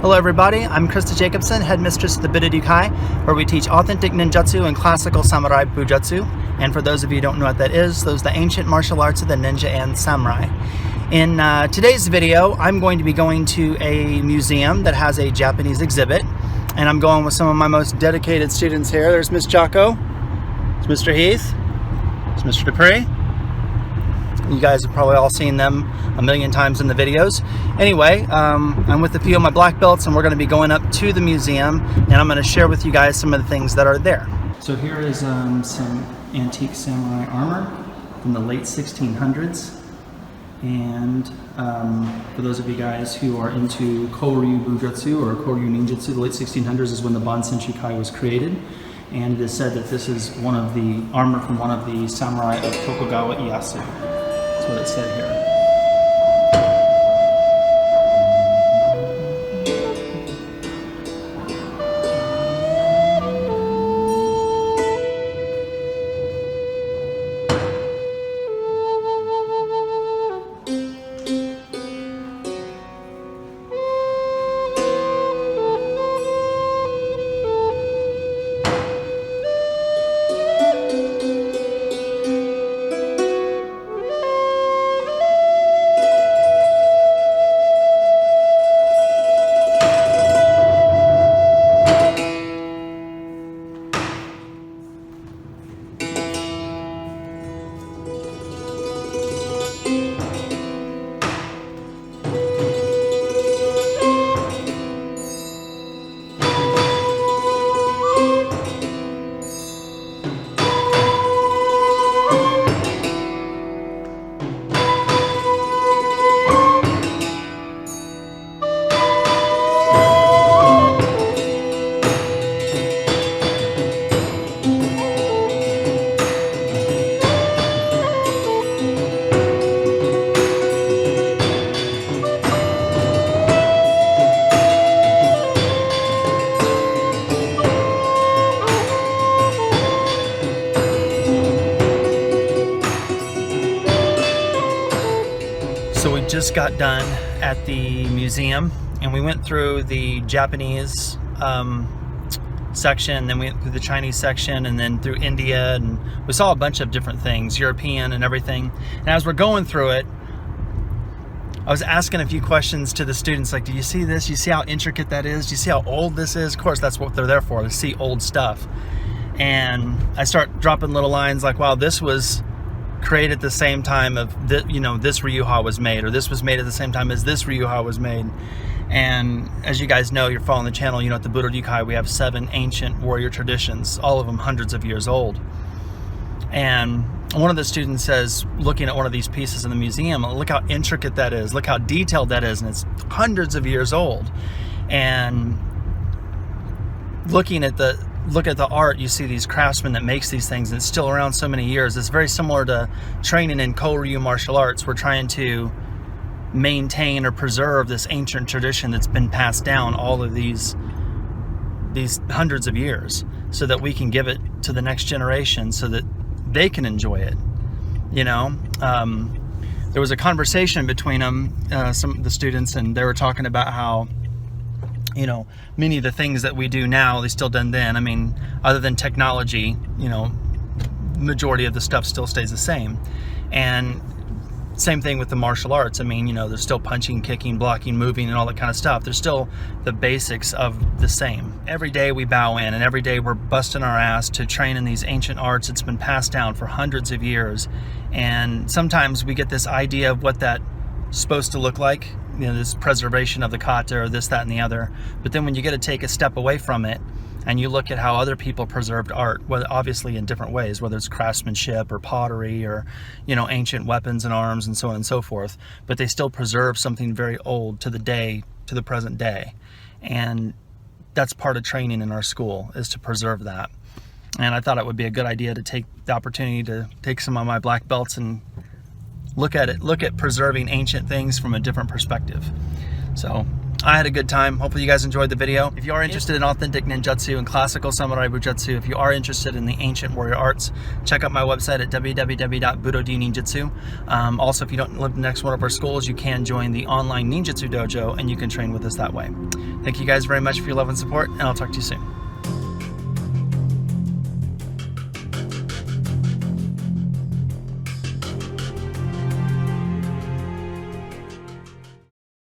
Hello everybody, I'm Christa Jacobson, headmistress of the Budo, where we teach authentic ninjutsu and classical samurai bujutsu. And for those of you who don't know what that is, those are the ancient martial arts of the ninja and samurai. In today's video, I'm going to be going to a museum that has a Japanese exhibit, and I'm going with some of my most dedicated students here. There's Miss Jocko, there's Mr. Heath, there's Mr. Dupree. You guys have probably all seen them a million times in the videos. Anyway, I'm with a few of my black belts, and we're going to be going up to the museum, and I'm going to share with you guys some of the things that are there. So here is some antique samurai armor from the late 1600s. And for those of you guys who are into Koryu Bujutsu or Koryu Ninjutsu, the late 1600s is when the Bansenshikai was created. And it is said that this is one of the armor from one of the samurai of Tokugawa Ieyasu. That's what it said here. So we just got done at the museum, and we went through the Japanese section, then we went through the Chinese section, and then through India, and we saw a bunch of different things, European and everything. And as we're going through it, I was asking a few questions to the students, like, do you see this? Do you see how intricate that is? Do you see how old this is? Of course, that's what they're there for, to see old stuff. And I start dropping little lines like, wow, this was created at the same time of this, this Ryuha was made, or this was made at the same time as this Ryuha was made. And as you guys know, you're following the channel, at the Budo we have 7 ancient warrior traditions, all of them hundreds of years old. And one of the students says, looking at one of these pieces in the museum, look how intricate that is, look how detailed that is, and it's hundreds of years old. And looking at the art, you see these craftsmen that makes these things, and it's still around so many years. It's very similar to training in Koryu martial arts. We're trying to maintain or preserve this ancient tradition that's been passed down all of these hundreds of years, so that we can give it to the next generation so that they can enjoy it. There was a conversation between them, some of the students, and they were talking about how many of the things that we do now, they still done then. I mean, other than technology, majority of the stuff still stays the same. And same thing with the martial arts. I mean, there's still punching, kicking, blocking, moving, and all that kind of stuff. There's still the basics of the same. Every day we bow in, and every day we're busting our ass to train in these ancient arts. It's been passed down for hundreds of years. And sometimes we get this idea of what that's supposed to look like, this preservation of the kata or this, that, and the other. But then when you get to take a step away from it and you look at how other people preserved art, well, obviously in different ways, whether it's craftsmanship or pottery or, ancient weapons and arms and so on and so forth, but they still preserve something very old to the present day. And that's part of training in our school, is to preserve that. And I thought it would be a good idea to take the opportunity to take some of my black belts and look at preserving ancient things from a different perspective. So I had a good time. Hopefully you guys enjoyed the video. If you are interested in authentic ninjutsu and classical samurai bujutsu, if you are interested in the ancient warrior arts, check out my website at www.budo-ninjutsu. Also, if you don't live next to one of our schools, you can join the online ninjutsu dojo and you can train with us that way. Thank you guys very much for your love and support, and I'll talk to you soon.